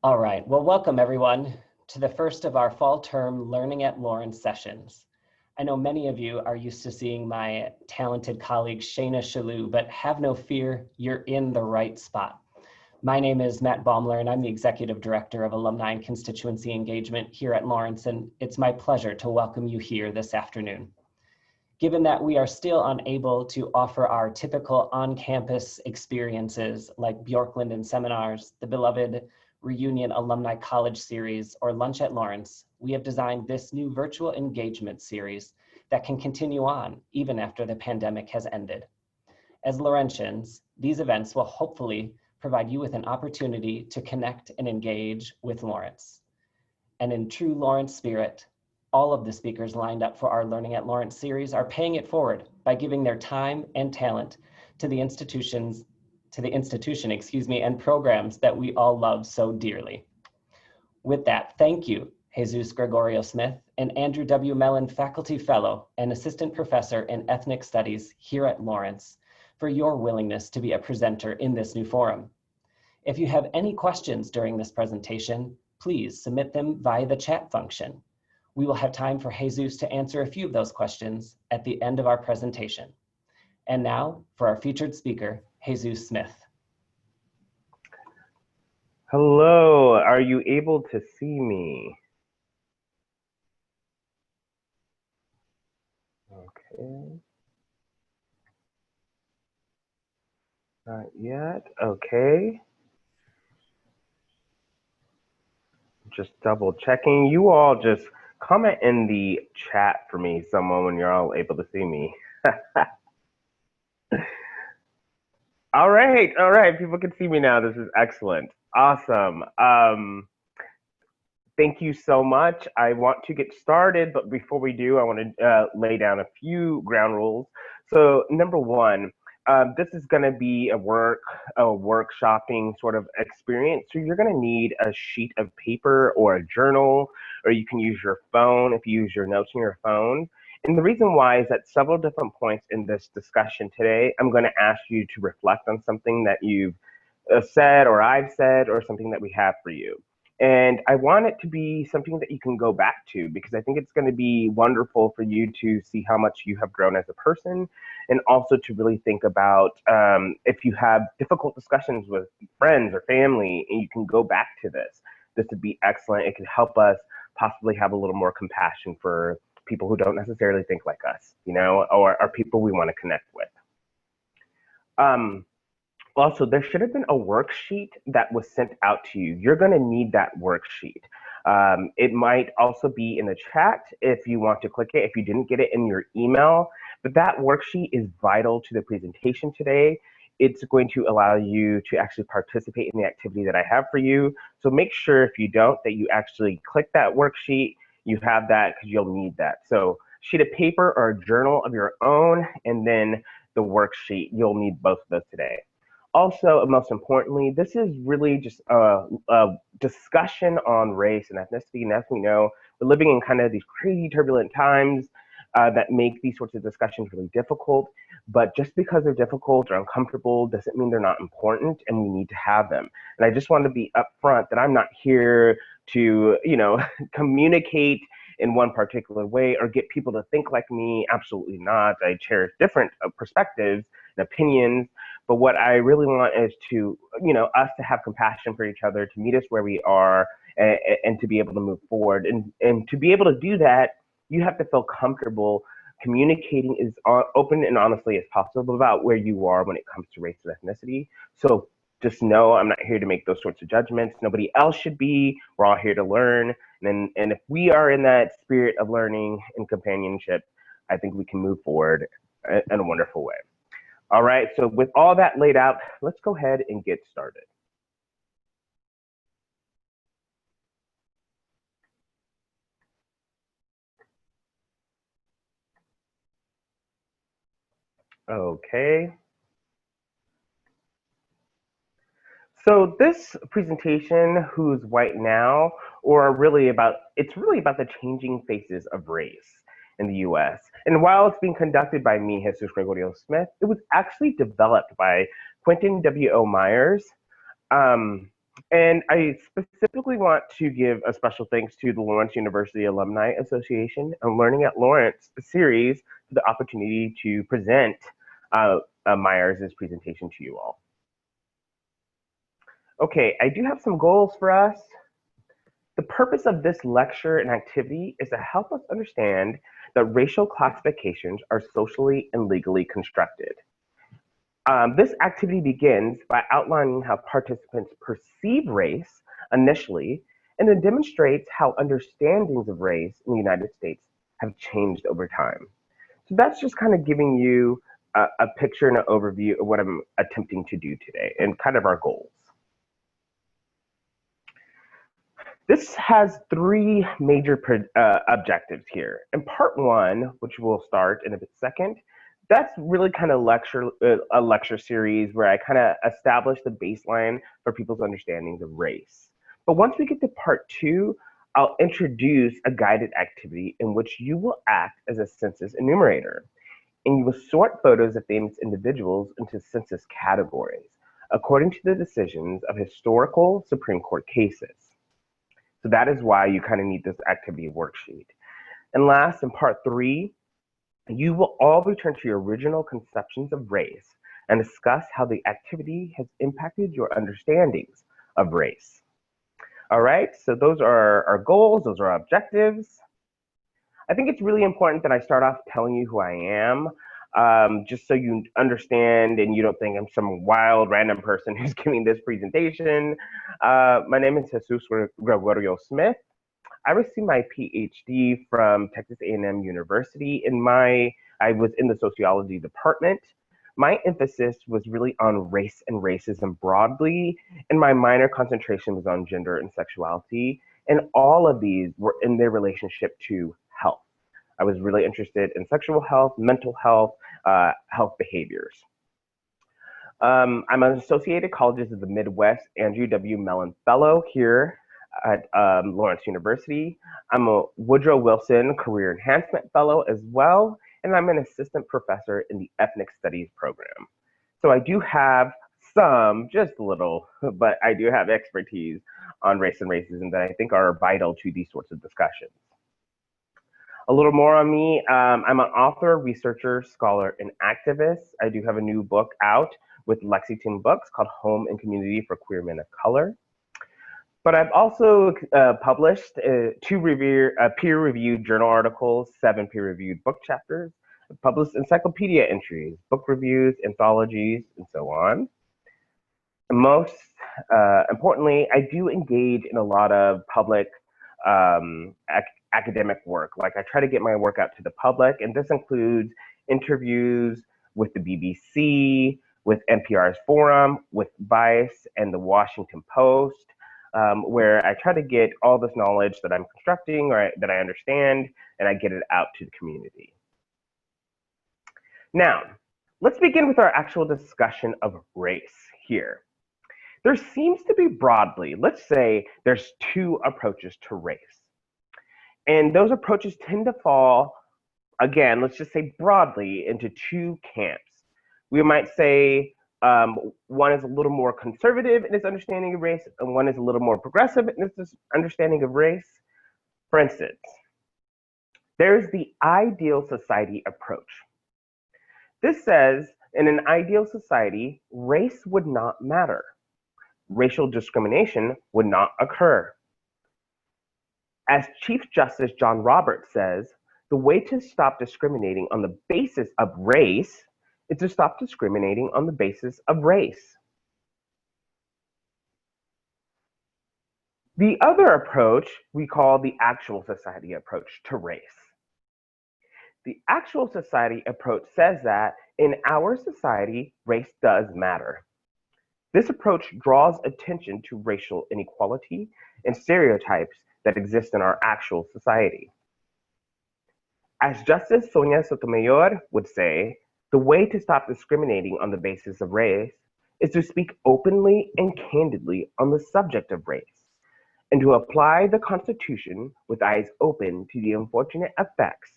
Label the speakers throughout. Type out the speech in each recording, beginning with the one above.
Speaker 1: All right, well, welcome everyone to the first of our fall term Learning at Lawrence sessions. I know many of you are used to seeing my talented colleague Shayna Shalou, but have no fear, you're in the right spot. My name is Matt Baumler and I'm the Executive Director of Alumni and Constituency Engagement here at Lawrence, and it's my pleasure to welcome you here this afternoon. Given that we are still unable to offer our typical on-campus experiences like Bjorklund and seminars, the beloved Reunion Alumni College Series, or Lunch at Lawrence, we have designed this new virtual engagement series that can continue on even after the pandemic has ended. As Laurentians, these events will hopefully provide you with an opportunity to connect and engage with Lawrence. And in true Lawrence spirit, all of the speakers lined up for our Learning at Lawrence series are paying it forward by giving their time and talent to the institution, and programs that we all love so dearly. With that, thank you, Jesús Gregorio Smith, an Andrew W. Mellon Faculty Fellow and Assistant Professor in Ethnic Studies here at Lawrence, for your willingness to be a presenter in this new forum. If you have any questions during this presentation, please submit them via the chat function. We will have time for Jesús to answer a few of those questions at the end of our presentation. And now for our featured speaker, Jesús Smith.
Speaker 2: Hello, are you able to see me? Okay. Not yet, okay. Just double checking. You all just comment in the chat for me, someone, when you're all able to see me. All right, people can see me now. This is excellent. Awesome. Thank you so much. I want to get started, but before we do, I want to lay down a few ground rules. So number one, this is going to be a workshopping sort of experience. So you're going to need a sheet of paper or a journal, or you can use your phone if you use your notes on your phone. And the reason why is at several different points in this discussion today, I'm going to ask you to reflect on something that you've said or I've said or something that we have for you. And I want it to be something that you can go back to, because I think it's going to be wonderful for you to see how much you have grown as a person, and also to really think about if you have difficult discussions with friends or family and you can go back to this. This would be excellent. It could help us possibly have a little more compassion for people who don't necessarily think like us, you know, or are people we want to connect with. Also, there should have been a worksheet that was sent out to you. You're going to need that worksheet. It might also be in the chat if you want to click it, if you didn't get it in your email. But that worksheet is vital to the presentation today. It's going to allow you to actually participate in the activity that I have for you. So make sure if you don't, that you actually click that worksheet. You have that because you'll need that. So sheet of paper or a journal of your own, and then the worksheet. You'll need both of those today. Also, and most importantly, this is really just a discussion on race and ethnicity. And as we know, we're living in kind of these crazy turbulent times that make these sorts of discussions really difficult. But just because they're difficult or uncomfortable doesn't mean they're not important, and we need to have them. And I just want to be upfront that I'm not here to, you know, communicate in one particular way or get people to think like me. Absolutely not. I cherish different perspectives and opinions. But what I really want is to, you know, us to have compassion for each other, to meet us where we are, and to be able to move forward. And to be able to do that, you have to feel comfortable communicating as open and honestly as possible about where you are when it comes to race and ethnicity. So just know I'm not here to make those sorts of judgments. Nobody else should be. We're all here to learn. And if we are in that spirit of learning and companionship, I think we can move forward in a wonderful way. All right, so with all that laid out, let's go ahead and get started. Okay. So this presentation, Who's White Now, it's really about the changing faces of race in the US. And while it's being conducted by me, Jesús Gregorio Smith, it was actually developed by Quentin W.O. Myers. And I specifically want to give a special thanks to the Lawrence University Alumni Association and Learning at Lawrence series for the opportunity to present Myers' presentation to you all. Okay, I do have some goals for us. The purpose of this lecture and activity is to help us understand that racial classifications are socially and legally constructed. This activity begins by outlining how participants perceive race initially, and then demonstrates how understandings of race in the United States have changed over time. So that's just kind of giving you a picture and an overview of what I'm attempting to do today and kind of our goals. This has three major objectives here. In part one, which we'll start in a second, that's really kind of a lecture series where I kind of establish the baseline for people's understandings of race. But once we get to part two, I'll introduce a guided activity in which you will act as a census enumerator, and you will sort photos of famous individuals into census categories according to the decisions of historical Supreme Court cases. So that is why you kind of need this activity worksheet. And last, in part three, you will all return to your original conceptions of race and discuss how the activity has impacted your understandings of race. All right, so those are our goals, those are our objectives. I think it's really important that I start off telling you who I am, just so you understand and you don't think I'm some wild random person who's giving this presentation. My name is Jesús Gregorio Smith. I received my Ph.D. from Texas A&M University. I was in the sociology department. My emphasis was really on race and racism broadly, and my minor concentration was on gender and sexuality. And all of these were in their relationship to health. I was really interested in sexual health, mental health, health behaviors. I'm an Associated Colleges of the Midwest Andrew W. Mellon Fellow here at Lawrence University. I'm a Woodrow Wilson Career Enhancement Fellow as well, and I'm an assistant professor in the Ethnic Studies program. So I do have some, just a little, but I do have expertise on race and racism that I think are vital to these sorts of discussions. A little more on me, I'm an author, researcher, scholar, and activist. I do have a new book out with Lexington Books called Home and Community for Queer Men of Color. But I've also published two peer-reviewed journal articles, 7 peer-reviewed book chapters. I've published encyclopedia entries, book reviews, anthologies, and so on. And most importantly, I do engage in a lot of public academic work. Like I try to get my work out to the public, and this includes interviews with the BBC, with NPR's Forum, with Vice, and the Washington Post, where I try to get all this knowledge that I'm constructing or that I understand, and I get it out to the community. Now, let's begin with our actual discussion of race here. There seems to be broadly, let's say there's 2 approaches to race. And those approaches tend to fall, again, let's just say broadly, into 2 camps. We might say one is a little more conservative in its understanding of race, and one is a little more progressive in its understanding of race. For instance, there's the ideal society approach. This says, in an ideal society, race would not matter. Racial discrimination would not occur. As Chief Justice John Roberts says, the way to stop discriminating on the basis of race is to stop discriminating on the basis of race. The other approach we call the actual society approach to race. The actual society approach says that in our society, race does matter. This approach draws attention to racial inequality and stereotypes that exist in our actual society. As Justice Sonia Sotomayor would say, the way to stop discriminating on the basis of race is to speak openly and candidly on the subject of race, and to apply the Constitution with eyes open to the unfortunate effects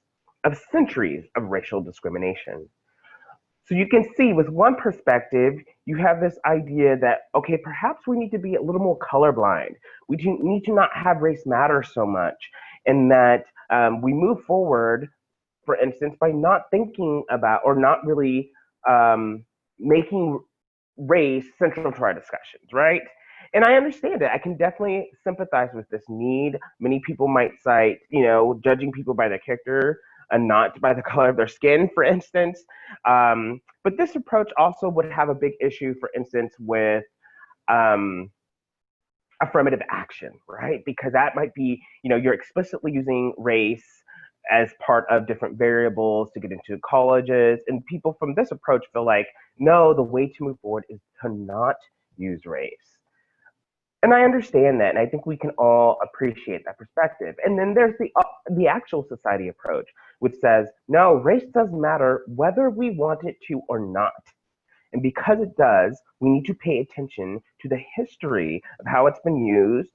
Speaker 2: of centuries of racial discrimination. So you can see with one perspective, you have this idea that, okay, perhaps we need to be a little more colorblind. We need to not have race matter so much, and that we move forward, for instance, by not thinking about or not really making race central to our discussions, right? And I understand it. I can definitely sympathize with this need. Many people might cite, judging people by their character and not by the color of their skin, for instance. But this approach also would have a big issue, for instance, with um, affirmative action, right? Because that might be, you're explicitly using race as part of different variables to get into colleges. And people from this approach feel like, no, the way to move forward is to not use race. And I understand that, and I think we can all appreciate that perspective. And then there's the actual society approach, which says, no, race does matter whether we want it to or not. And because it does, we need to pay attention to the history of how it's been used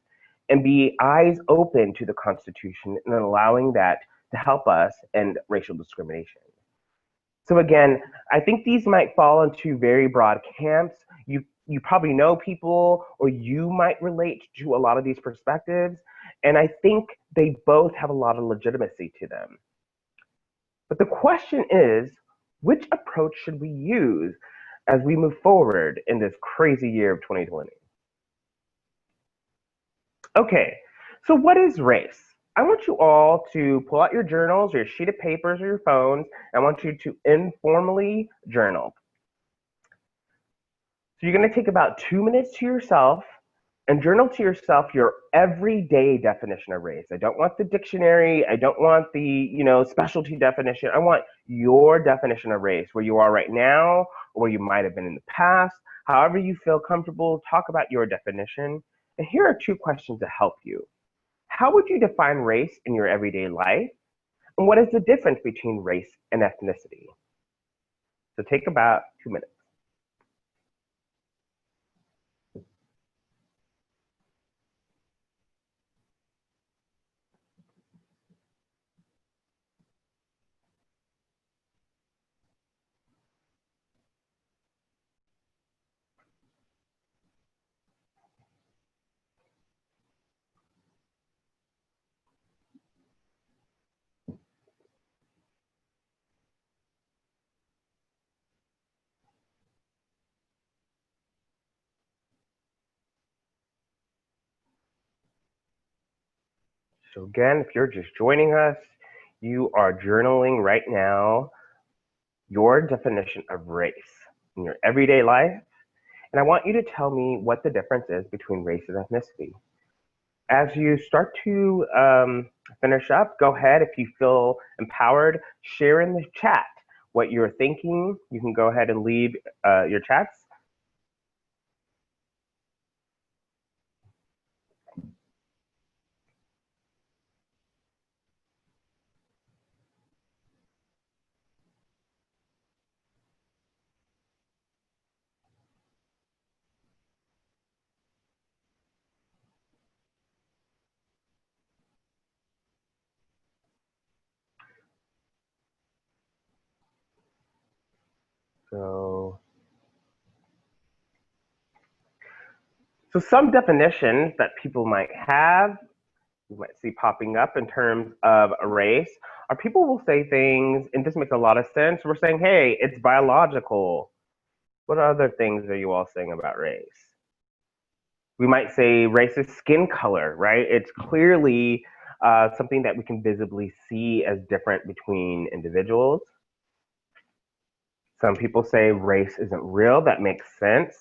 Speaker 2: and be eyes open to the Constitution and allowing that to help us end racial discrimination. So again, I think these might fall into very broad camps. You probably know people, or you might relate to a lot of these perspectives, and I think they both have a lot of legitimacy to them. But the question is, which approach should we use as we move forward in this crazy year of 2020? Okay, so what is race? I want you all to pull out your journals, your sheet of papers, or your phones. I want you to informally journal. So you're going to take about 2 minutes to yourself and journal to yourself your everyday definition of race. I don't want the dictionary. I don't want the, specialty definition. I want your definition of race, where you are right now, or where you might have been in the past. However you feel comfortable, talk about your definition. And here are 2 questions to help you. How would you define race in your everyday life? And what is the difference between race and ethnicity? So take about 2 minutes. So again, if you're just joining us, you are journaling right now your definition of race in your everyday life. And I want you to tell me what the difference is between race and ethnicity. As you start to finish up, go ahead. If you feel empowered, share in the chat what you're thinking. You can go ahead and leave your chats. So some definitions that people might have, you might see popping up in terms of a race, are people will say things, and this makes a lot of sense. We're saying, hey, it's biological. What other things are you all saying about race? We might say race is skin color, right? It's clearly something that we can visibly see as different between individuals. Some people say race isn't real. That makes sense.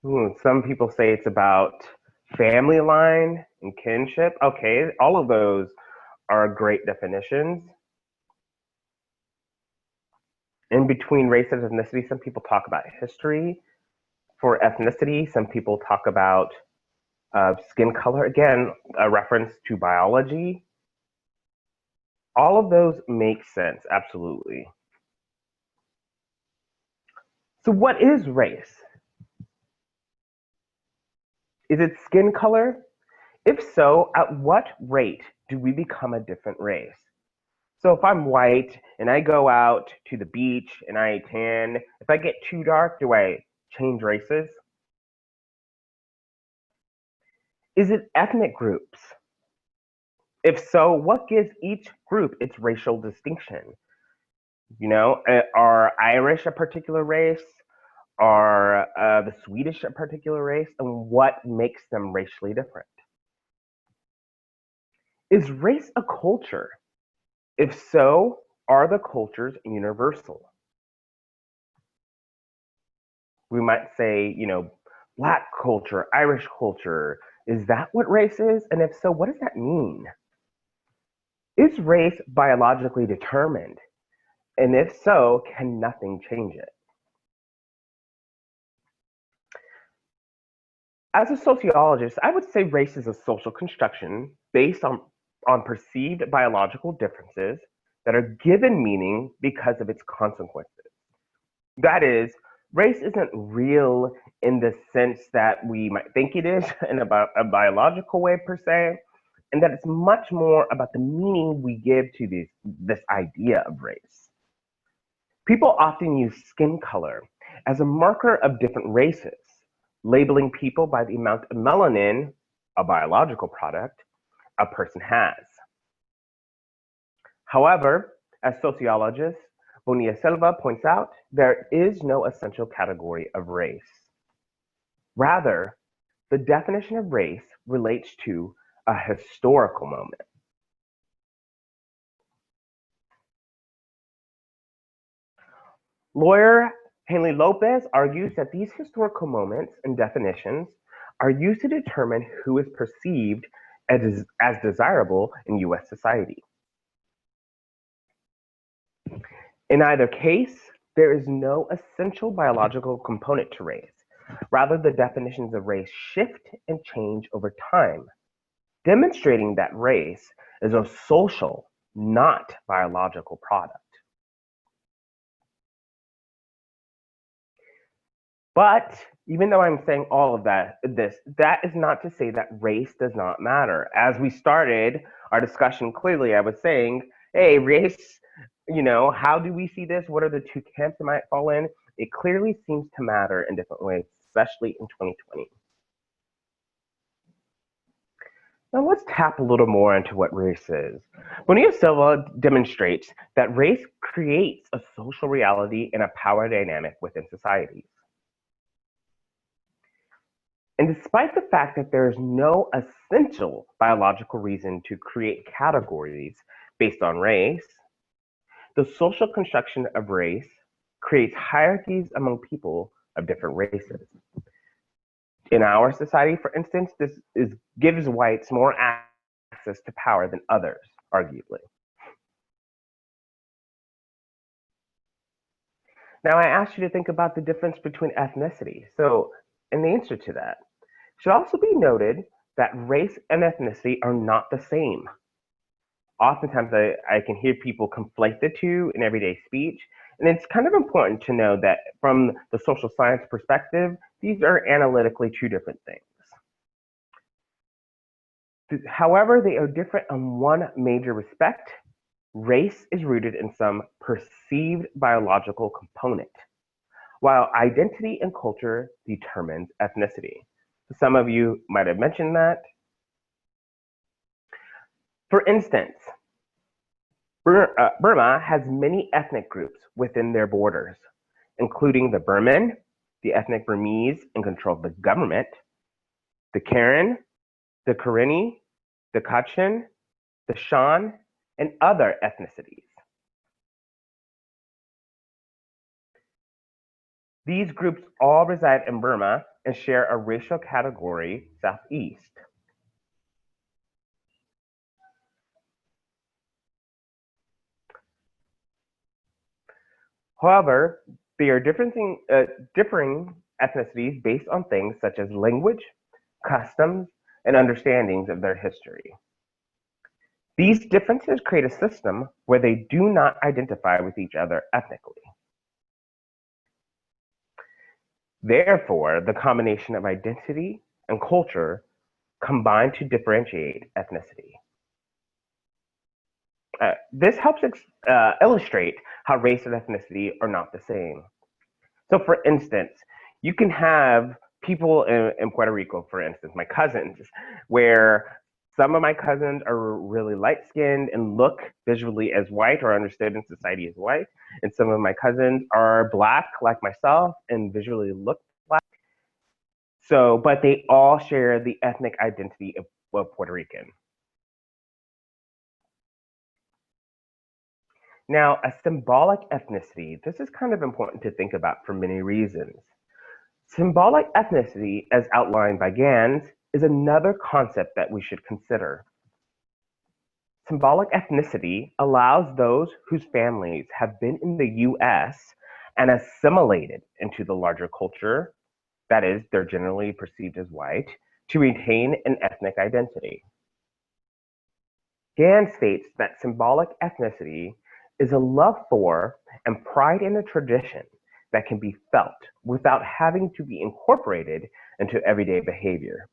Speaker 2: Some people say it's about family line and kinship. Okay, all of those are great definitions. In between race and ethnicity, some people talk about history. For ethnicity, some people talk about skin color. Again, a reference to biology. All of those make sense, absolutely. So what is race? Is it skin color? If so, at what rate do we become a different race? So if I'm white and I go out to the beach and I tan, if I get too dark, do I change races? Is it ethnic groups? If so, what gives each group its racial distinction? Are Irish a particular race? Are the Swedish a particular race? And what makes them racially different? Is race a culture? If so, are the cultures universal? We might say, Black culture, Irish culture. Is that what race is? And if so, what does that mean? Is race biologically determined? And if so, can nothing change it? As a sociologist, I would say race is a social construction based on perceived biological differences that are given meaning because of its consequences. That is, race isn't real in the sense that we might think it is in about a biological way per se, and that it's much more about the meaning we give to this idea of race. People often use skin color as a marker of different races, labeling people by the amount of melanin, a biological product, a person has. However, as sociologist Bonilla Silva points out, there is no essential category of race. Rather, the definition of race relates to a historical moment. Lawyer Hanley Lopez argues that these historical moments and definitions are used to determine who is perceived as desirable in US society. In either case, there is no essential biological component to race. Rather, the definitions of race shift and change over time, demonstrating that race is a social, not biological product. But even though I'm saying all of that is not to say that race does not matter. As we started our discussion, clearly I was saying, hey, race, how do we see this? What are the two camps it might fall in? It clearly seems to matter in different ways, especially in 2020. Now let's tap a little more into what race is. Bonilla Silva demonstrates that race creates a social reality and a power dynamic within societies. And despite the fact that there is no essential biological reason to create categories based on race, the social construction of race creates hierarchies among people of different races. In our society, for instance, gives whites more access to power than others, arguably. Now, I asked you to think about the difference between ethnicity. So, in the answer to that, it should also be noted that race and ethnicity are not the same. Oftentimes, I can hear people conflate the two in everyday speech, and it's kind of important to know that from the social science perspective, these are analytically two different things. However, they are different in one major respect. Race is rooted in some perceived biological component, while identity and culture determines ethnicity. Some of you might have mentioned that. For instance, Burma has many ethnic groups within their borders, including the Burman, the ethnic Burmese in control of the government, the Karen, the Karenni, the Kachin, the Shan, and other ethnicities. These groups all reside in Burma and share a racial category, Southeast. However, they are differing ethnicities based on things such as language, customs, and understandings of their history. These differences create a system where they do not identify with each other ethnically. Therefore, the combination of identity and culture combine to differentiate ethnicity. This helps illustrate how race and ethnicity are not the same. So, for instance, you can have people in Puerto Rico, for instance, my cousins, where some of my cousins are really light skinned and look visually as white or understood in society as white. And some of my cousins are black, like myself, and visually look black. So, but they all share the ethnic identity of Puerto Rican. Now, a symbolic ethnicity, this is kind of important to think about for many reasons. Symbolic ethnicity, as outlined by Gans, is another concept that we should consider. Symbolic ethnicity allows those whose families have been in the US and assimilated into the larger culture, that is, they're generally perceived as white, to retain an ethnic identity. Gans states that symbolic ethnicity is a love for and pride in a tradition that can be felt without having to be incorporated into everyday behavior.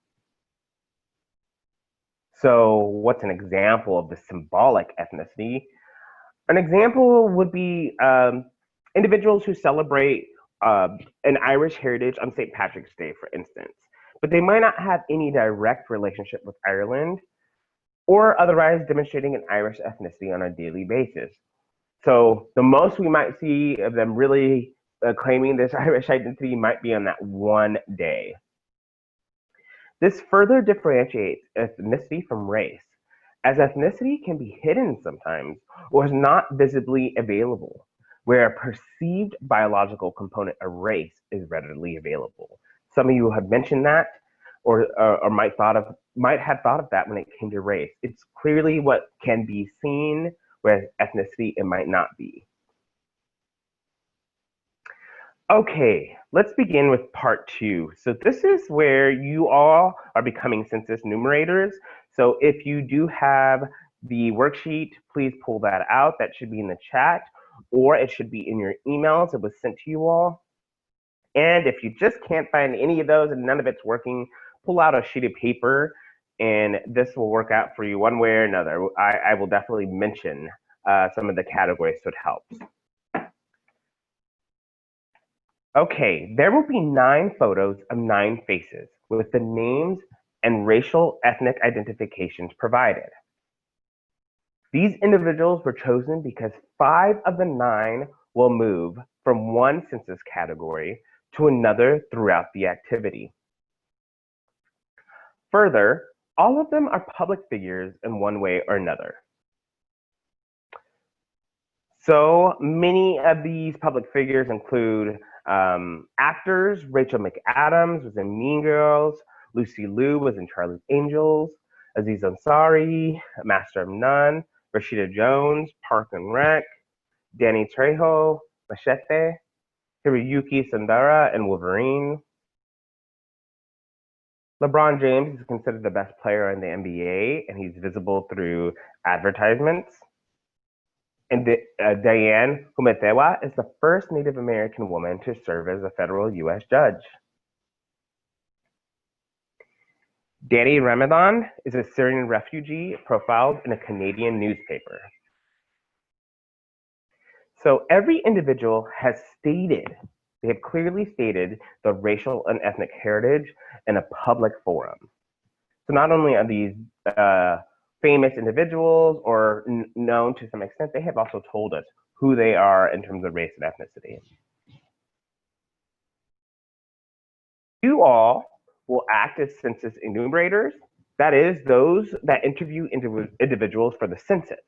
Speaker 2: So, what's an example of the symbolic ethnicity? An example would be individuals who celebrate an Irish heritage on St. Patrick's Day, for instance, but they might not have any direct relationship with Ireland or otherwise demonstrating an Irish ethnicity on a daily basis. So the most we might see of them really claiming this Irish identity might be on that one day. This further differentiates ethnicity from race, as ethnicity can be hidden sometimes or is not visibly available, where a perceived biological component of race is readily available. Some of you have mentioned that or might have thought of that when it came to race. It's clearly what can be seen, whereas ethnicity it might not be. Okay, let's begin with part 2. So this is where you all are becoming census numerators. So if you do have the worksheet, please pull that out. That should be in the chat, or it should be in your emails. It was sent to you all. And if you just can't find any of those and none of it's working, pull out a sheet of paper, and this will work out for you one way or another. I will definitely mention some of the categories so it helps. Okay, there will be 9 photos of 9 faces with the names and racial ethnic identifications provided. These individuals were chosen because 5 of the 9 will move from one census category to another throughout the activity. Further, all of them are public figures in one way or another. So many of these public figures include actors. Rachel McAdams was in Mean Girls. Lucy Liu was in Charlie's Angels. Aziz Ansari, Master of None. Rashida Jones, Park and Rec. Danny Trejo, Machete. Hiroyuki Sandara in Wolverine. LeBron James is considered the best player in the NBA, and he's visible through advertisements. And Diane Humetewa is the first Native American woman to serve as a federal U.S. judge. Danny Ramadan is a Syrian refugee profiled in a Canadian newspaper. So every individual has stated, they have clearly stated the racial and ethnic heritage in a public forum. So not only are these famous individuals or known to some extent, they have also told us who they are in terms of race and ethnicity. You all will act as census enumerators, that is, those that interview individuals for the census.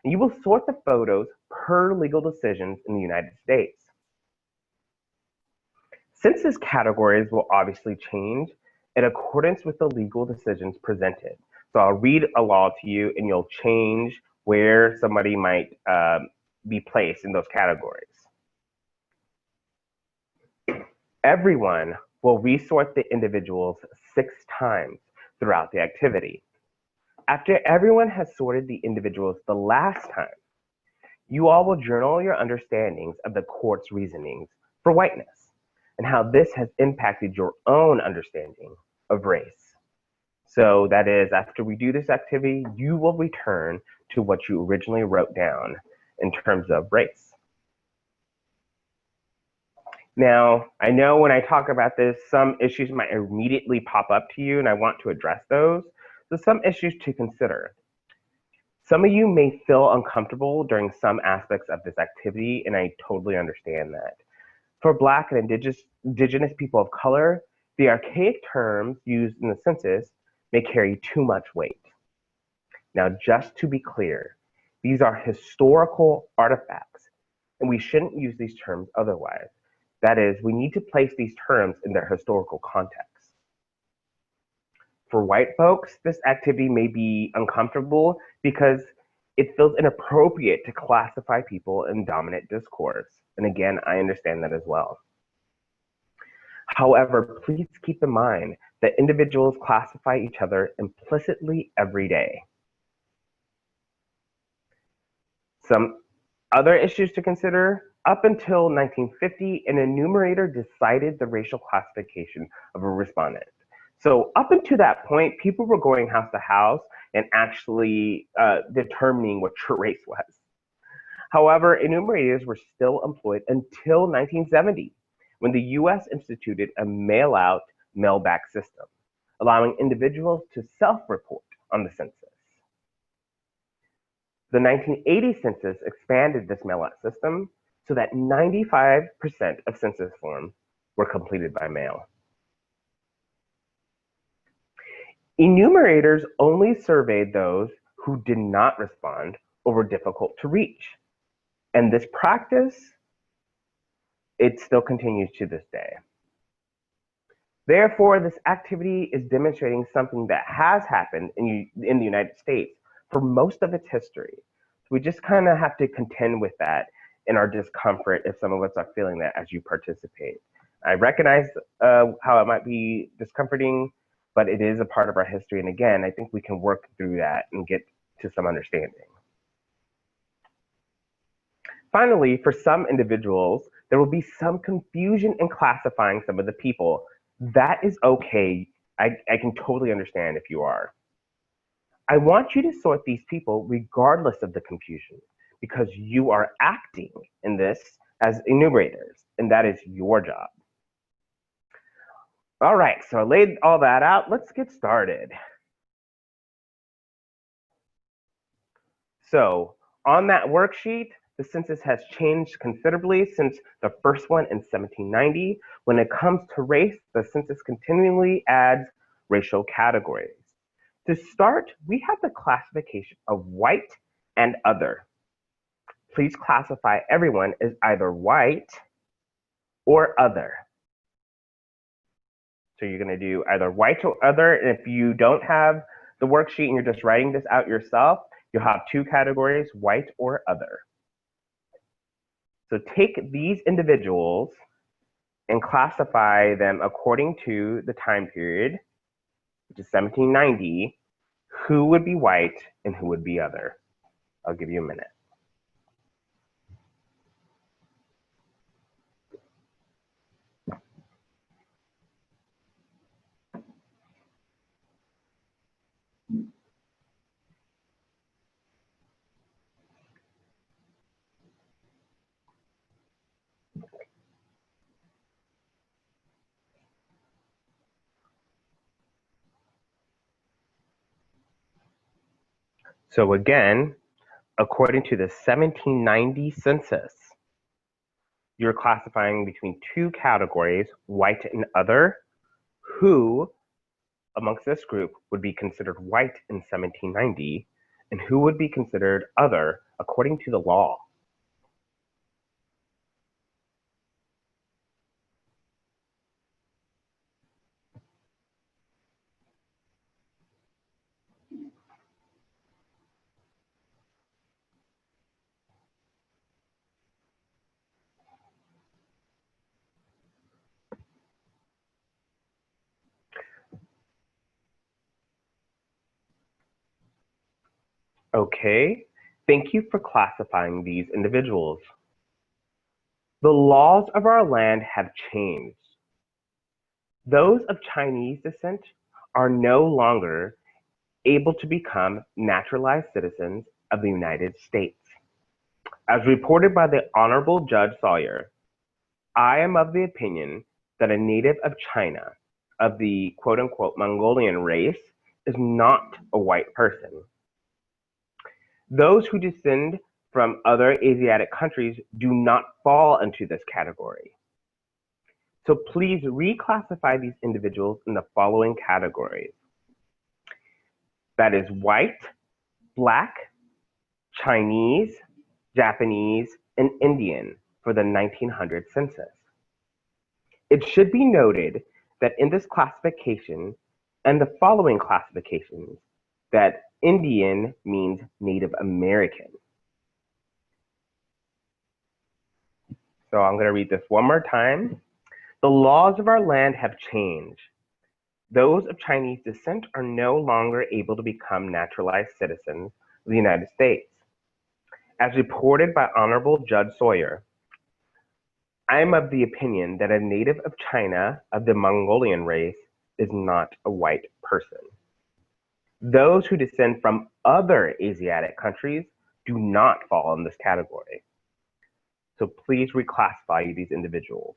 Speaker 2: And you will sort the photos per legal decisions in the United States. Census categories will obviously change in accordance with the legal decisions presented. So I'll read a law to you and you'll change where somebody might be placed in those categories. Everyone will resort the individuals 6 times throughout the activity. After everyone has sorted the individuals the last time, you all will journal your understandings of the court's reasonings for whiteness and how this has impacted your own understanding of race. So that is, after we do this activity, you will return to what you originally wrote down in terms of race. Now, I know when I talk about this, some issues might immediately pop up to you, and I want to address those. So some issues to consider. Some of you may feel uncomfortable during some aspects of this activity, and I totally understand that. For Black and Indigenous people of color, the archaic terms used in the census may carry too much weight. Now, just to be clear, these are historical artifacts, and we shouldn't use these terms otherwise. That is, we need to place these terms in their historical context. For white folks, this activity may be uncomfortable because it feels inappropriate to classify people in dominant discourse. And again, I understand that as well. However, please keep in mind that individuals classify each other implicitly every day. Some other issues to consider: up until 1950, an enumerator decided the racial classification of a respondent. So up until that point, people were going house to house and actually determining what your race was. However, enumerators were still employed until 1970, when the US instituted a mail-out, mail-back system, allowing individuals to self-report on the census. The 1980 census expanded this mail-out system so that 95% of census forms were completed by mail. Enumerators only surveyed those who did not respond or were difficult to reach. And this practice, it still continues to this day. Therefore, this activity is demonstrating something that has happened in the United States for most of its history. So we just kind of have to contend with that in our discomfort if some of us are feeling that as you participate. I recognize how it might be discomforting, but it is a part of our history. And again, I think we can work through that and get to some understanding. Finally, for some individuals, there will be some confusion in classifying some of the people. That is okay. I can totally understand if you are. I want you to sort these people regardless of the confusion, because you are acting in this as enumerators, and that is your job. All right, so I laid all that out. Let's get started. So on that worksheet, the census has changed considerably since the first one in 1790. When it comes to race, the census continually adds racial categories. To start, we have the classification of white and other. Please classify everyone as either white or other. So you're going to do either white or other. And if you don't have the worksheet and you're just writing this out yourself, you'll have two categories, white or other. So take these individuals and classify them according to the time period, which is 1790, who would be white and who would be other. I'll give you a minute. So again, according to the 1790 census, you're classifying between two categories, white and other. Who amongst this group would be considered white in 1790, and who would be considered other according to the law? Okay, thank you for classifying these individuals. The laws of our land have changed. Those of Chinese descent are no longer able to become naturalized citizens of the United States. As reported by the Honorable Judge Sawyer, I am of the opinion that a native of China of the quote-unquote Mongolian race is not a white person. Those who descend from other Asiatic countries do not fall into this category. So please reclassify these individuals in the following categories. That is white, black, Chinese, Japanese, and Indian for the 1900 census. It should be noted that in this classification and the following classifications that Indian means Native American. So I'm going to read this one more time. The laws of our land have changed. Those of Chinese descent are no longer able to become naturalized citizens of the United States. As reported by Honorable Judge Sawyer, I am of the opinion that a native of China of the Mongolian race is not a white person. Those who descend from other Asiatic countries do not fall in this category. So please reclassify these individuals.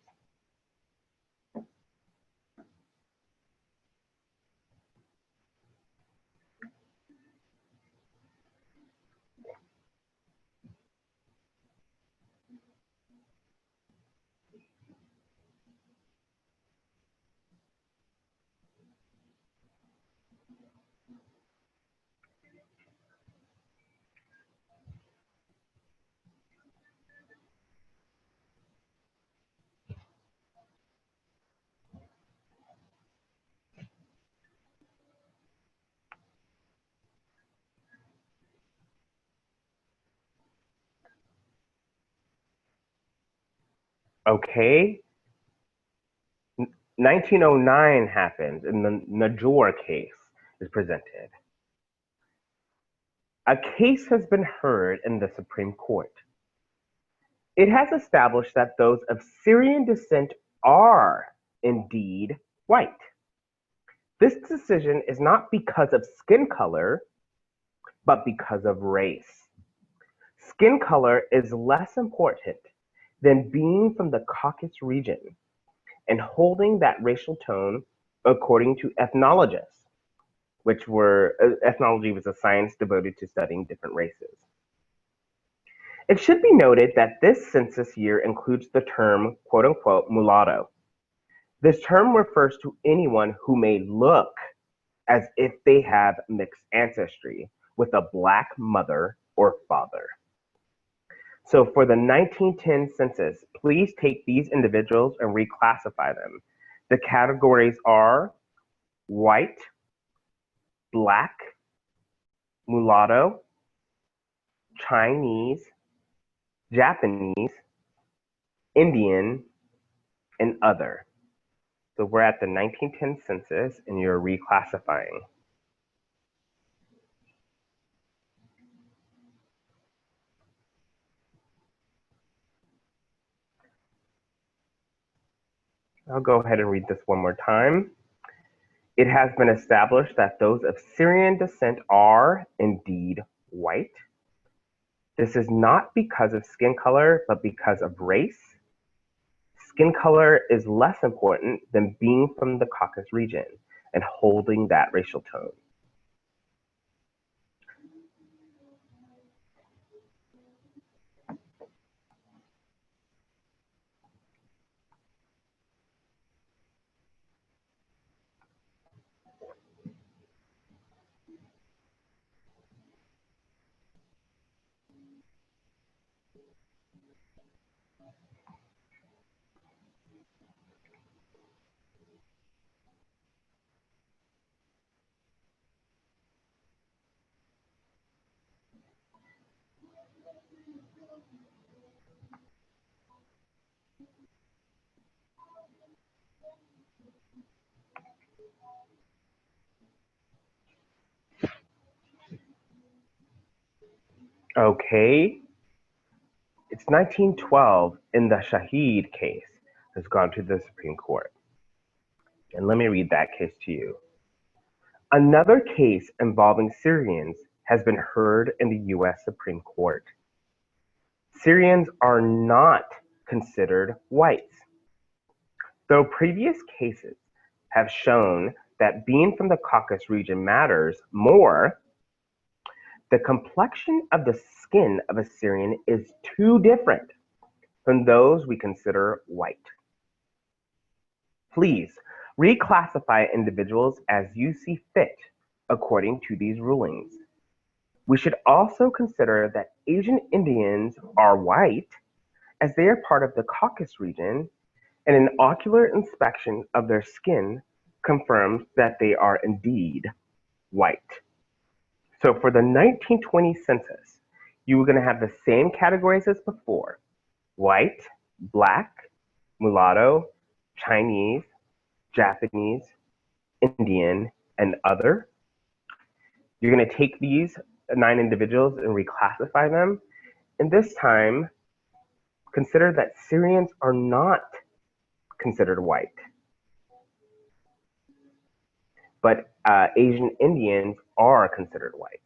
Speaker 2: Okay. 1909 happens and the Najor case is presented. A case has been heard in the Supreme Court. It has established that those of Syrian descent are indeed white. This decision is not because of skin color, but because of race. Skin color is less important than being from the Caucasus region and holding that racial tone according to ethnologists, ethnology was a science devoted to studying different races. It should be noted that this census year includes the term quote-unquote mulatto. This term refers to anyone who may look as if they have mixed ancestry with a black mother or father. So for the 1910 census, please take these individuals and reclassify them. The categories are white, black, mulatto, Chinese, Japanese, Indian, and other. So we're at the 1910 census and you're reclassifying. I'll go ahead and read this one more time. It has been established that those of Syrian descent are indeed white. This is not because of skin color, but because of race. Skin color is less important than being from the Caucasus region and holding that racial tone. Okay, it's 1912 in the Shahid case has gone to the Supreme Court. And let me read that case to you. Another case involving Syrians has been heard in the U.S. Supreme Court. Syrians are not considered whites. Though previous cases have shown that being from the Caucasus region matters more, the complexion of the skin of a Syrian is too different from those we consider white. Please reclassify individuals as you see fit according to these rulings. We should also consider that Asian Indians are white as they are part of the Caucasus region, and an ocular inspection of their skin confirms that they are indeed white. So for the 1920 census, you were going to have the same categories as before: white, black, mulatto, Chinese, Japanese, Indian, and other. You're going to take these 9 individuals and reclassify them. And this time, consider that Syrians are not considered white, but Asian Indians are considered white.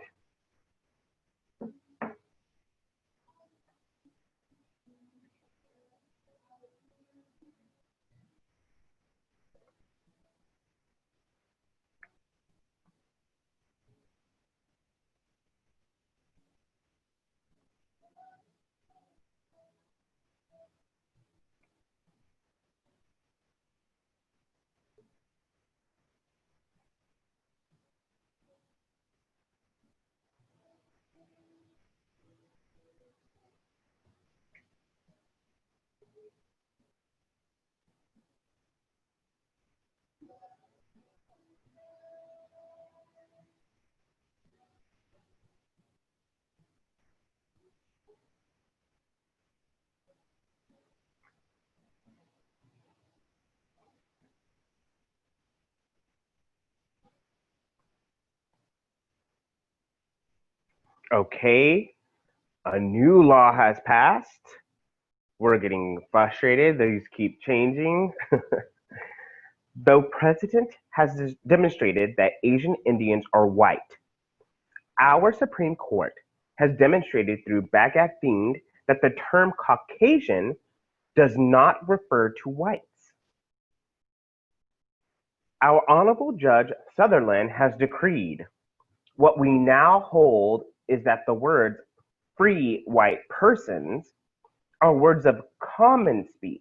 Speaker 2: Okay, a new law has passed. We're getting frustrated. These keep changing. Though President has demonstrated that Asian Indians are white, our Supreme Court has demonstrated through Baghdad that the term Caucasian does not refer to whites. Our Honorable Judge Sutherland has decreed, what we now hold is that the words free white persons are words of common speech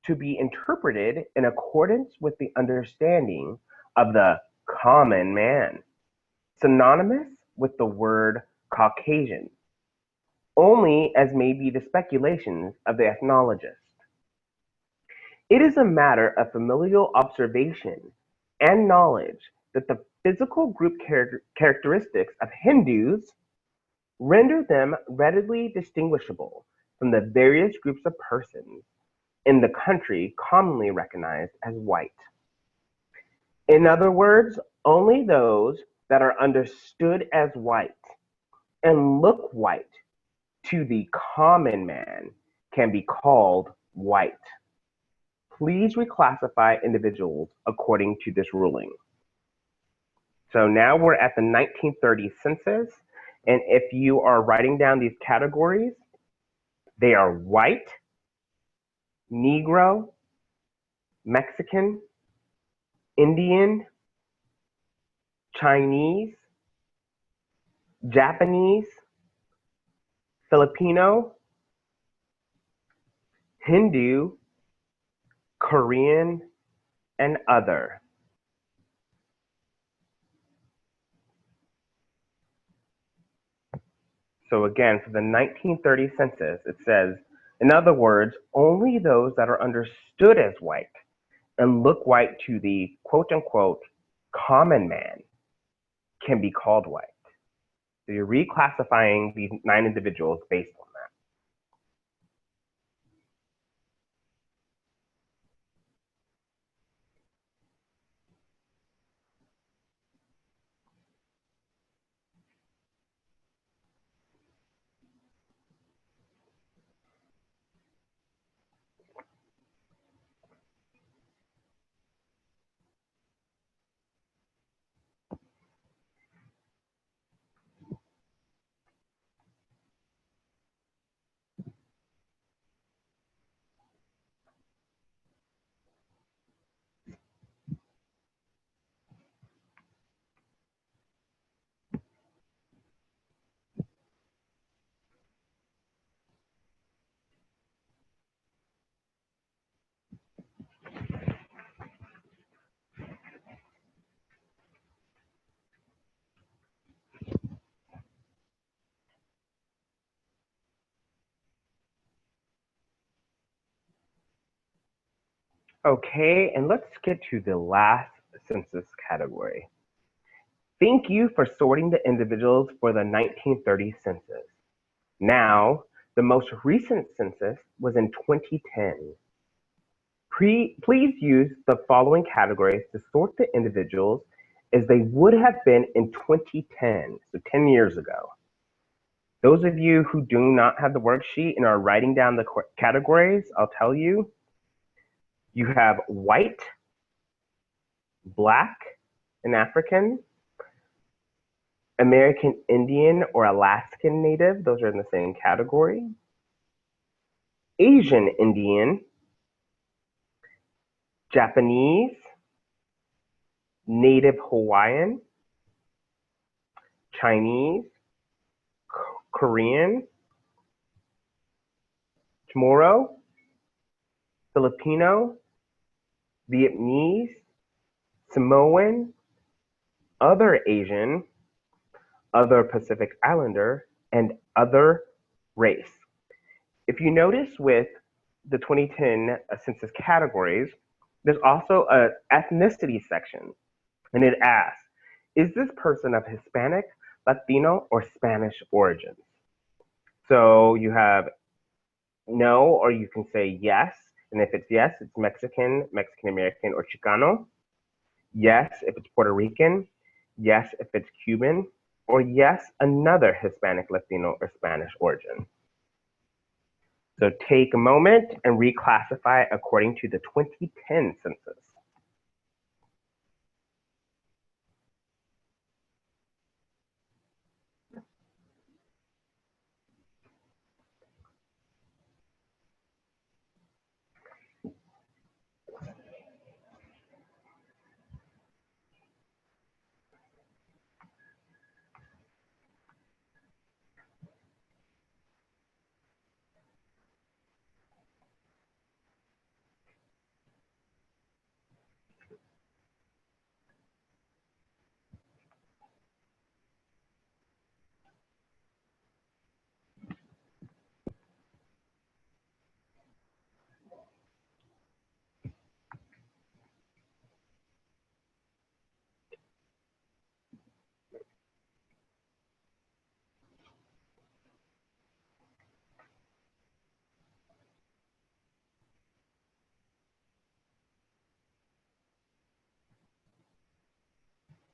Speaker 2: to be interpreted in accordance with the understanding of the common man, synonymous with the word Caucasian, only as may be the speculations of the ethnologist. It is a matter of familial observation and knowledge that the physical group characteristics of Hindus render them readily distinguishable from the various groups of persons in the country commonly recognized as white. In other words, only those that are understood as white and look white to the common man can be called white. Please reclassify individuals according to this ruling. So now we're at the 1930 census, and if you are writing down these categories, they are white, Negro, Mexican, Indian, Chinese, Japanese, Filipino, Hindu, Korean, and other. So again, for the 1930 census, it says, in other words, only those that are understood as white and look white to the quote unquote common man can be called white. So you're reclassifying these 9 individuals based on that. Okay, and let's get to the last census category. Thank you for sorting the individuals for the 1930 census. Now, the most recent census was in 2010. Please use the following categories to sort the individuals as they would have been in 2010, so 10 years ago. Those of you who do not have the worksheet and are writing down the categories, I'll tell you, you have white, Black and African, American Indian or Alaskan Native, those are in the same category, Asian Indian, Japanese, Native Hawaiian, Chinese, Korean, Chamorro, Filipino, Vietnamese, Samoan, other Asian, other Pacific Islander, and other race. If you notice with the 2010 census categories, there's also an ethnicity section, and it asks, is this person of Hispanic, Latino, or Spanish origins? So you have no, or you can say yes, and if it's yes, it's Mexican, Mexican American, or Chicano. Yes, if it's Puerto Rican. Yes, if it's Cuban. Or yes, another Hispanic, Latino, or Spanish origin. So take a moment and reclassify according to the 2010 census.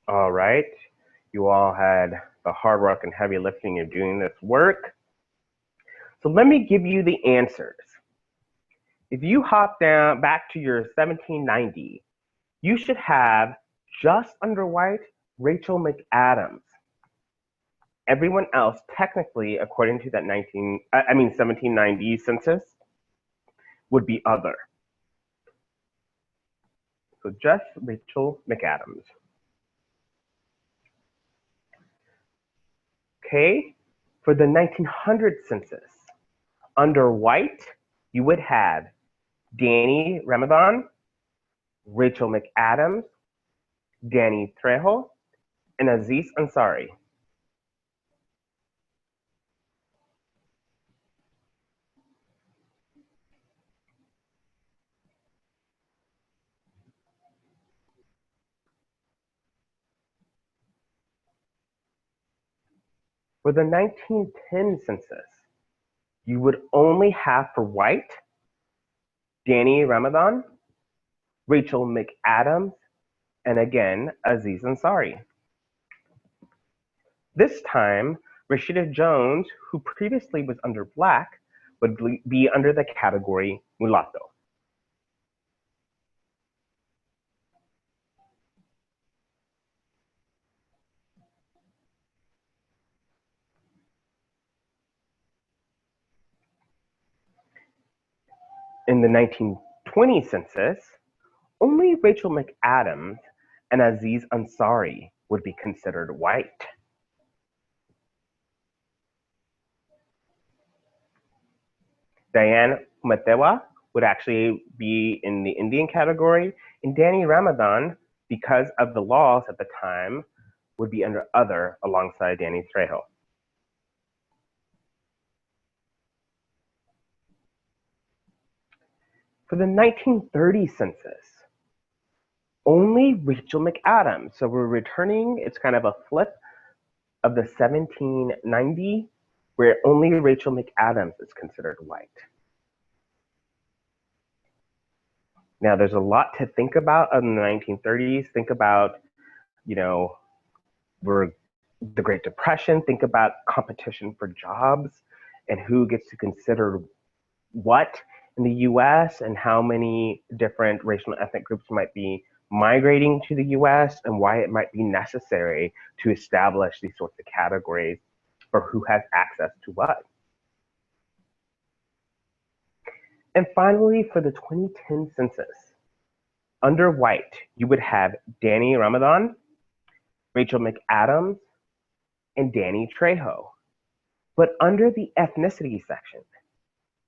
Speaker 2: All right, you all had the hard work and heavy lifting of doing this work. So let me give you the answers. If you hop down back to your 1790, you should have just under white Rachel McAdams. Everyone else, technically, according to that 1790 census, would be other. So just Rachel McAdams. Okay, for the 1900 census, under white, you would have Danny Ramadan, Rachel McAdams, Danny Trejo, and Aziz Ansari. For the 1910 census, you would only have for white, Danny Ramadan, Rachel McAdams, and again, Aziz Ansari. This time, Rashida Jones, who previously was under Black, would be under the category mulatto. In the 1920 census, only Rachel McAdams and Aziz Ansari would be considered white. Diane Matewa would actually be in the Indian category, and Danny Ramadan, because of the laws at the time, would be under other alongside Danny Trejo. For the 1930 census, only Rachel McAdams. So we're returning, it's kind of a flip of the 1790, where only Rachel McAdams is considered white. Now, there's a lot to think about in the 1930s. Think about, we're the Great Depression. Think about competition for jobs and who gets to consider what in the US and how many different racial and ethnic groups might be migrating to the US and why it might be necessary to establish these sorts of categories for who has access to what. And finally, for the 2010 census, under white, you would have Danny Ramadan, Rachel McAdams, and Danny Trejo. But under the ethnicity section,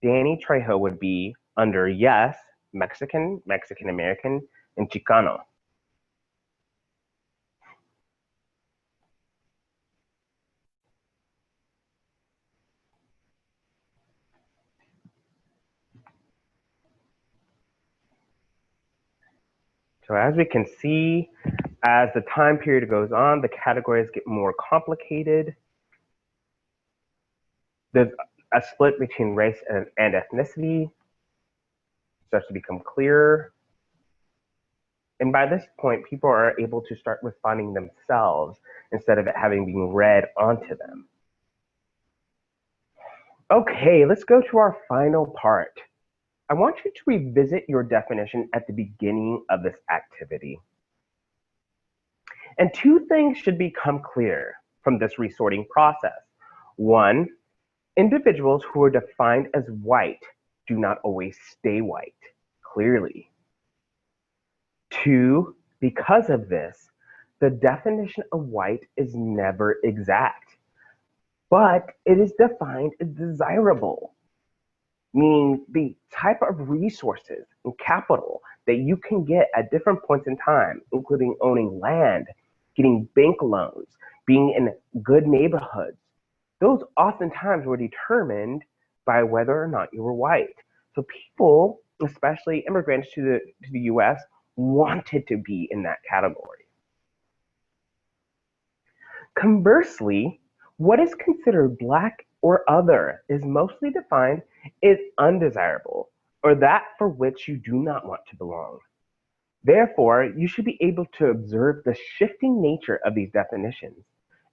Speaker 2: Danny Trejo would be under yes, Mexican, Mexican American, and Chicano. So as we can see, as the time period goes on, the categories get more complicated. There's a split between race and ethnicity starts to become clearer. And by this point, people are able to start responding themselves instead of it having been read onto them. Okay, let's go to our final part. I want you to revisit your definition at the beginning of this activity. And two things should become clear from this resorting process. One, individuals who are defined as white do not always stay white, clearly. Two, because of this, the definition of white is never exact, but it is defined as desirable, meaning the type of resources and capital that you can get at different points in time, including owning land, getting bank loans, being in good neighborhoods. Those oftentimes were determined by whether or not you were white. So people, especially immigrants to the US, wanted to be in that category. Conversely, what is considered Black or other is mostly defined as undesirable, or that for which you do not want to belong. Therefore, you should be able to observe the shifting nature of these definitions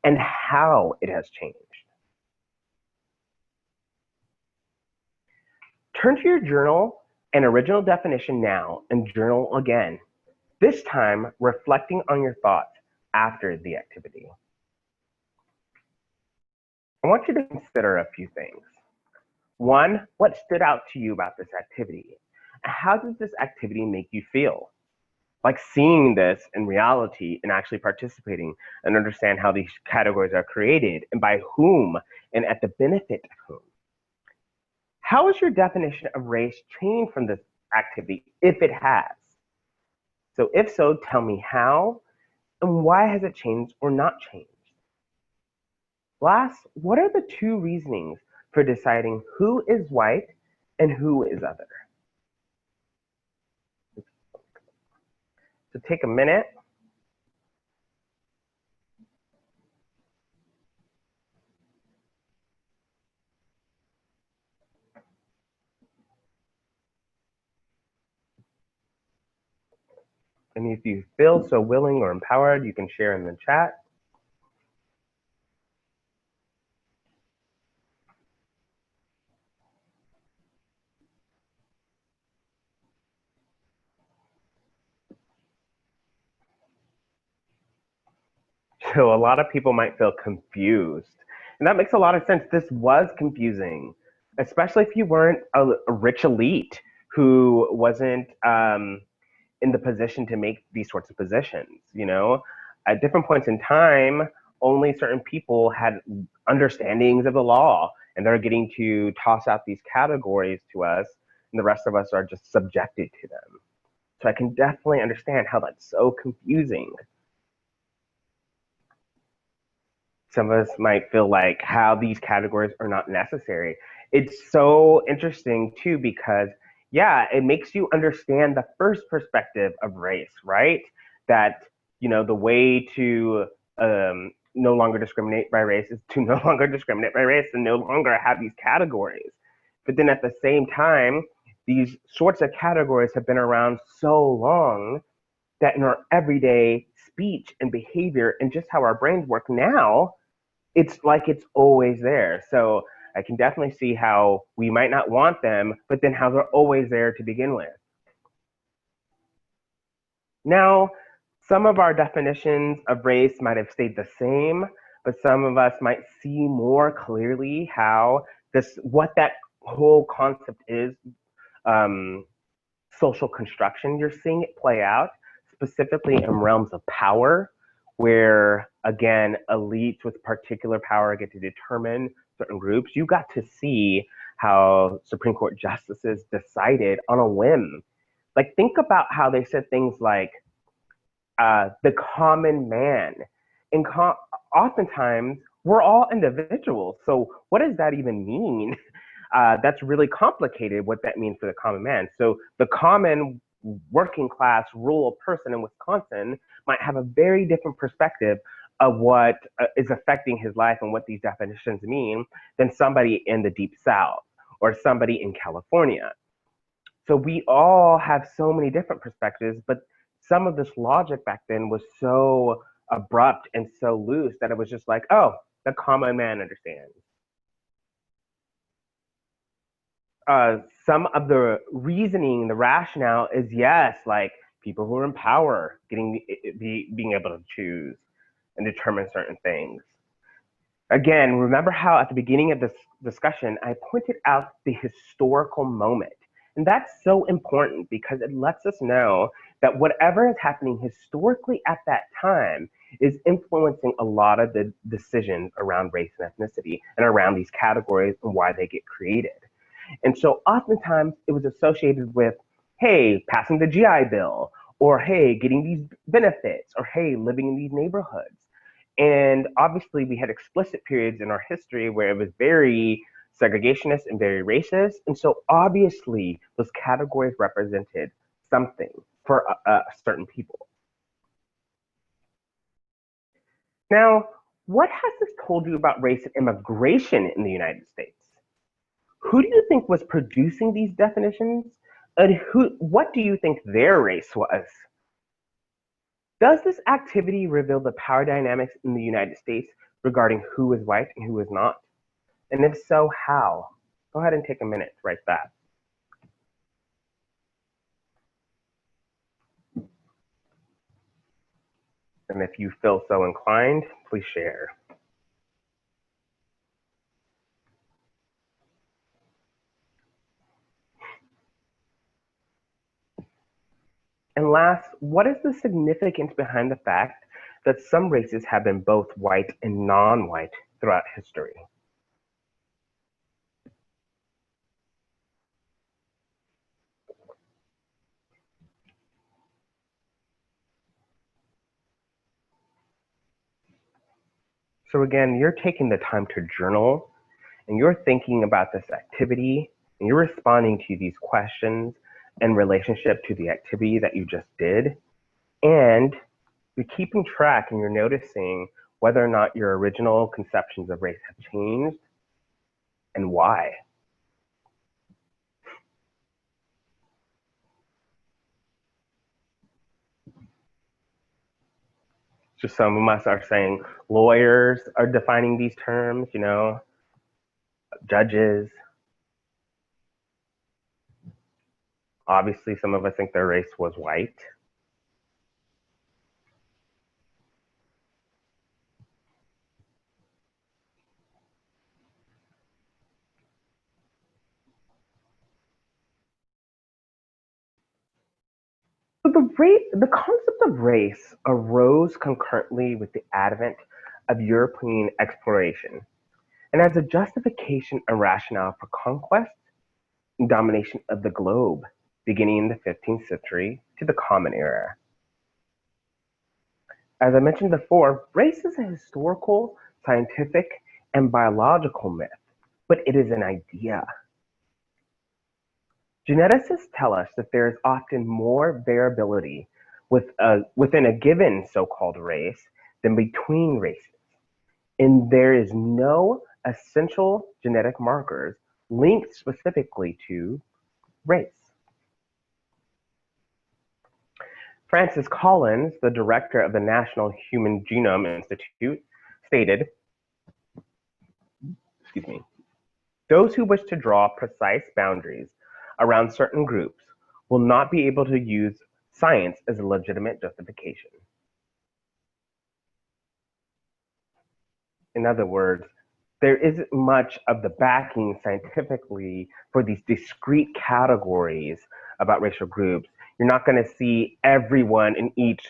Speaker 2: and how it has changed. Turn to your journal and original definition now and journal again, this time reflecting on your thoughts after the activity. I want you to consider a few things. One, what stood out to you about this activity? How does this activity make you feel? Like seeing this in reality and actually participating and understand how these categories are created and by whom and at the benefit of whom. How has your definition of race changed from this activity, if it has? So if so, tell me how and why has it changed or not changed? Last, what are the two reasonings for deciding who is white and who is other? So take a minute. And if you feel so willing or empowered, you can share in the chat. So a lot of people might feel confused. And that makes a lot of sense. This was confusing, especially if you weren't a rich elite who wasn't in the position to make these sorts of positions. At different points in time, only certain people had understandings of the law, and they're getting to toss out these categories to us, and the rest of us are just subjected to them. So I can definitely understand how that's so confusing. Some of us might feel like how these categories are not necessary. It's so interesting too, because Yeah, it makes you understand the first perspective of race, right? That, the way to no longer discriminate by race is to no longer discriminate by race and no longer have these categories. But then at the same time, these sorts of categories have been around so long that in our everyday speech and behavior and just how our brains work now, it's like it's always there. So I can definitely see how we might not want them, but then how they're always there to begin with. Now, some of our definitions of race might have stayed the same, but some of us might see more clearly how what that whole concept is, um, social construction. You're seeing it play out specifically in realms of power, where again, elites with particular power get to determine certain groups. You got to see how Supreme Court justices decided on a whim. Like, think about how they said things like the common man. And oftentimes, we're all individuals. So, what does that even mean? That's really complicated what that means for the common man. So, the common working class rural person in Wisconsin might have a very different perspective of what is affecting his life and what these definitions mean than somebody in the deep south or somebody in California. So we all have so many different perspectives, but some of this logic back then was so abrupt and so loose that it was just like, oh, the common man understands. Some of the reasoning, the rationale is yes, like people who are in power being able to choose and determine certain things. Again, remember how at the beginning of this discussion, I pointed out the historical moment. And that's so important because it lets us know that whatever is happening historically at that time is influencing a lot of the decisions around race and ethnicity and around these categories and why they get created. And so oftentimes it was associated with, hey, passing the GI Bill, or hey, getting these benefits, or hey, living in these neighborhoods. And obviously, we had explicit periods in our history where it was very segregationist and very racist. And so, obviously, those categories represented something for certain people. Now, what has this told you about race and immigration in the United States? Who do you think was producing these definitions? And what do you think their race was? Does this activity reveal the power dynamics in the United States regarding who is white and who is not? And if so, how? Go ahead and take a minute to write that. And if you feel so inclined, please share. And last, what is the significance behind the fact that some races have been both white and non-white throughout history? So again, you're taking the time to journal and you're thinking about this activity and you're responding to these questions in relationship to the activity that you just did. And you're keeping track and you're noticing whether or not your original conceptions of race have changed and why. So some of us are saying lawyers are defining these terms, judges. Obviously, some of us think their race was white. So the concept of race arose concurrently with the advent of European exploration and as a justification and rationale for conquest and domination of the globe, beginning in the 15th century to the Common Era. As I mentioned before, race is a historical, scientific, and biological myth, but it is an idea. Geneticists tell us that there is often more variability within a given so-called race than between races, and there is no essential genetic markers linked specifically to race. Francis Collins, the director of the National Human Genome Institute, stated, those who wish to draw precise boundaries around certain groups will not be able to use science as a legitimate justification. In other words, there isn't much of the backing scientifically for these discrete categories about racial groups. You're not going to see everyone in each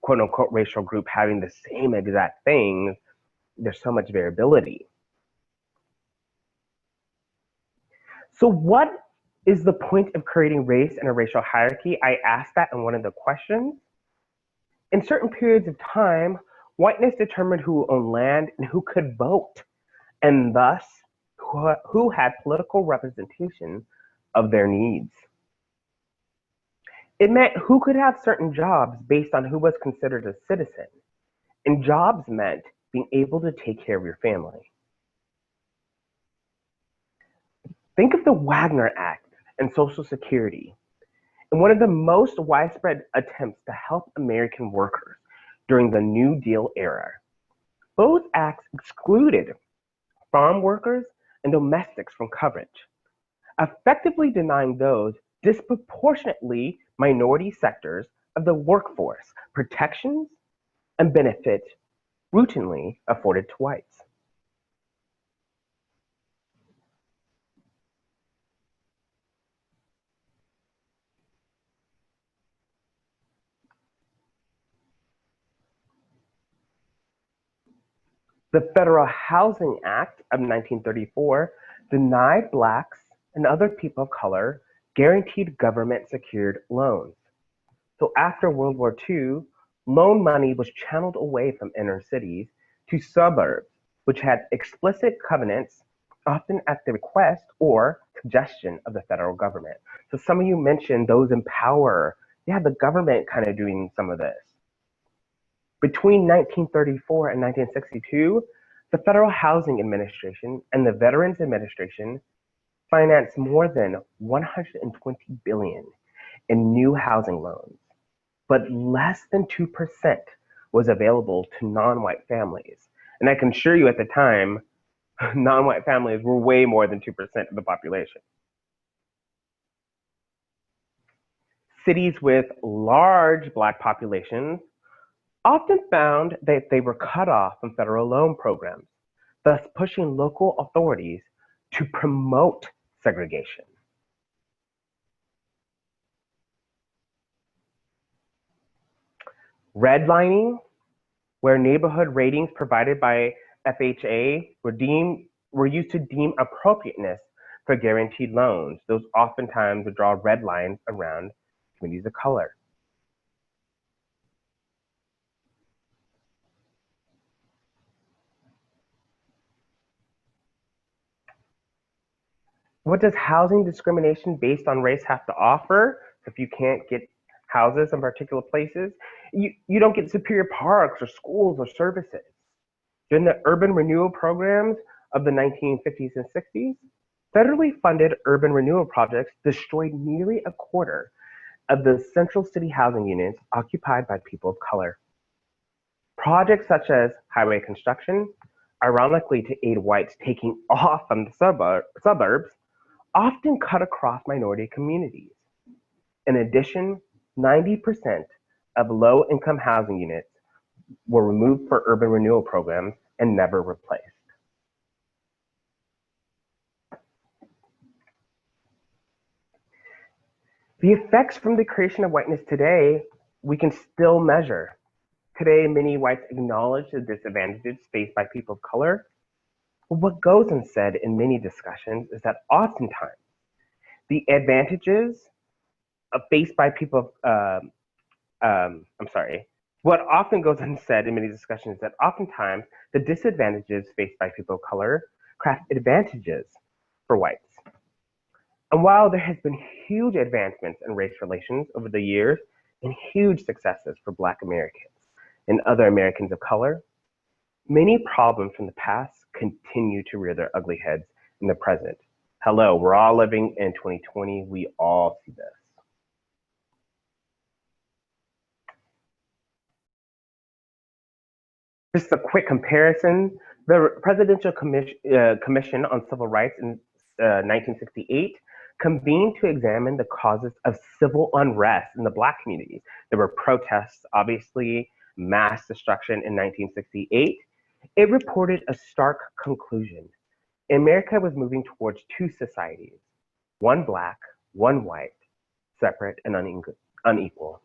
Speaker 2: quote unquote racial group having the same exact things. There's so much variability. So what is the point of creating race and a racial hierarchy? I asked that in one of the questions. In certain periods of time, whiteness determined who owned land and who could vote, and thus who had political representation of their needs. It meant who could have certain jobs based on who was considered a citizen, and jobs meant being able to take care of your family. Think of the Wagner Act and Social Security, and one of the most widespread attempts to help American workers during the New Deal era. Both acts excluded farm workers and domestics from coverage, effectively denying those disproportionately minority sectors of the workforce protections and benefits routinely afforded to whites. The Federal Housing Act of 1934 denied Blacks and other people of color guaranteed government-secured loans. So after World War II, loan money was channeled away from inner cities to suburbs, which had explicit covenants, often at the request or suggestion of the federal government. So some of you mentioned those in power. Yeah, the government kind of doing some of this. Between 1934 and 1962, the Federal Housing Administration and the Veterans Administration financed more than $120 billion in new housing loans, but less than 2% was available to non-white families. And I can assure you at the time, non-white families were way more than 2% of the population. Cities with large Black populations often found that they were cut off from federal loan programs, thus pushing local authorities to promote segregation. Redlining, where neighborhood ratings provided by FHA were used to deem appropriateness for guaranteed loans. Those oftentimes would draw red lines around communities of color. What does housing discrimination based on race have to offer? If you can't get houses in particular places, you don't get superior parks or schools or services. During the urban renewal programs of the 1950s and 60s, federally funded urban renewal projects destroyed nearly a quarter of the central city housing units occupied by people of color. Projects such as highway construction, ironically to aid whites taking off from the suburbs, often cut across minority communities. In addition, 90% of low-income housing units were removed for urban renewal programs and never replaced. The effects from the creation of whiteness today, we can still measure. Today, many whites acknowledge the disadvantages faced by people of color. But what goes unsaid in many discussions is that oftentimes the advantages faced by people, what often goes unsaid in many discussions is that oftentimes the disadvantages faced by people of color craft advantages for whites. And while there has been huge advancements in race relations over the years and huge successes for Black Americans and other Americans of color, many problems from the past continue to rear their ugly heads in the present. Hello, we're all living in 2020. We all see this. Just a quick comparison, the Presidential Commission on Civil Rights in 1968 convened to examine the causes of civil unrest in the Black communities. There were protests, obviously, mass destruction in 1968. It reported a stark conclusion. America was moving towards two societies, one Black, one white, separate and unequal.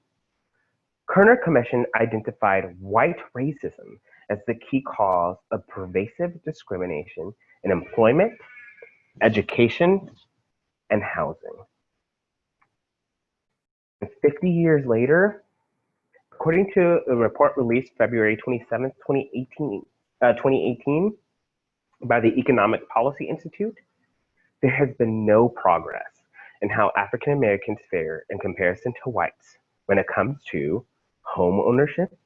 Speaker 2: Kerner Commission identified white racism as the key cause of pervasive discrimination in employment, education, and housing. And 50 years later, according to a report released February 27, 2018 by the Economic Policy Institute, there has been no progress in how African Americans fare in comparison to whites when it comes to home ownership,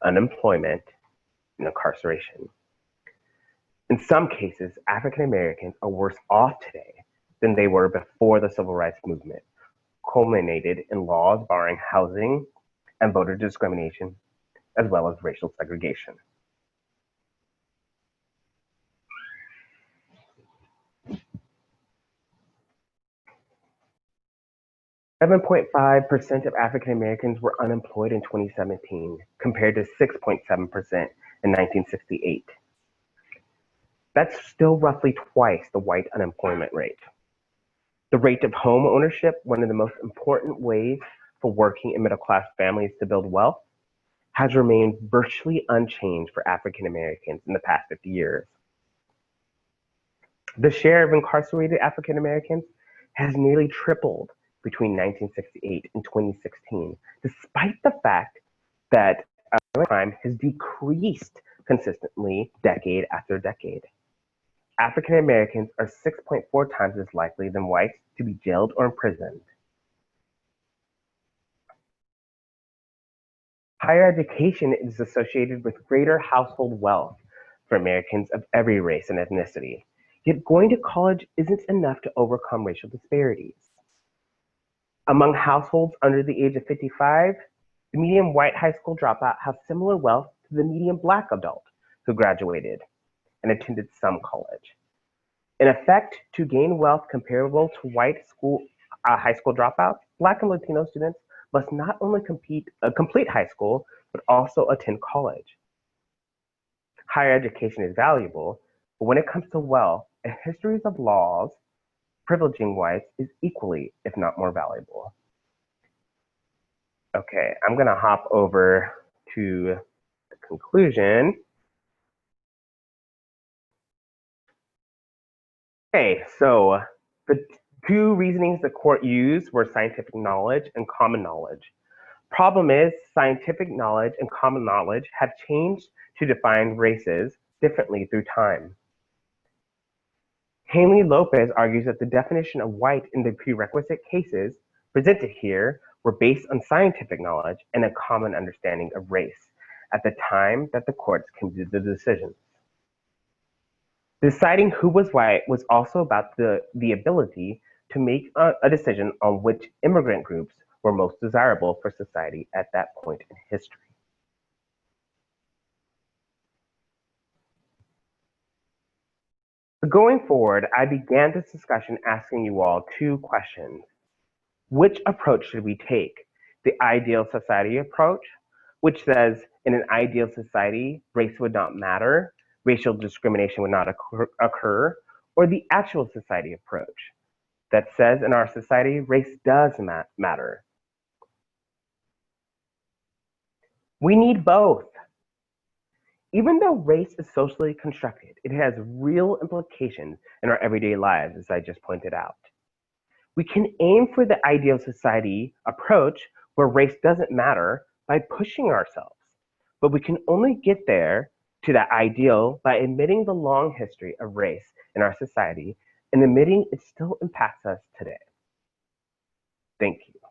Speaker 2: unemployment, and incarceration. In some cases, African Americans are worse off today than they were before the Civil Rights Movement culminated in laws barring housing and voter discrimination, as well as racial segregation. .5% of African Americans were unemployed in 2017, compared to 6.7% in 1968. That's still roughly twice the white unemployment rate. The rate of home ownership, one of the most important ways for working and middle-class families to build wealth, has remained virtually unchanged for African Americans in the past 50 years. The share of incarcerated African Americans has nearly tripled between 1968 and 2016, despite the fact that crime has decreased consistently decade after decade. African Americans are 6.4 times as likely than whites to be jailed or imprisoned. Higher education is associated with greater household wealth for Americans of every race and ethnicity. Yet going to college isn't enough to overcome racial disparities. Among households under the age of 55, the median white high school dropout has similar wealth to the median Black adult who graduated and attended some college. In effect, to gain wealth comparable to white high school dropouts, Black and Latino students must not only complete high school, but also attend college. Higher education is valuable, but when it comes to wealth, a history of laws privileging whites is equally, if not more valuable. Okay, I'm gonna hop over to the conclusion. Okay, so the two reasonings the court used were scientific knowledge and common knowledge. Problem is, scientific knowledge and common knowledge have changed to define races differently through time. Hanley Lopez argues that the definition of white in the prerequisite cases presented here were based on scientific knowledge and a common understanding of race at the time that the courts came to the decisions. Deciding who was white was also about the ability to make a decision on which immigrant groups were most desirable for society at that point in history. Going forward, I began this discussion asking you all two questions. Which approach should we take? The ideal society approach, which says in an ideal society, race would not matter, racial discrimination would not occur, or the actual society approach that says in our society, race does matter. We need both. Even though race is socially constructed, it has real implications in our everyday lives, as I just pointed out. We can aim for the ideal society approach where race doesn't matter by pushing ourselves, but we can only get there to that ideal by admitting the long history of race in our society and admitting it still impacts us today. Thank you.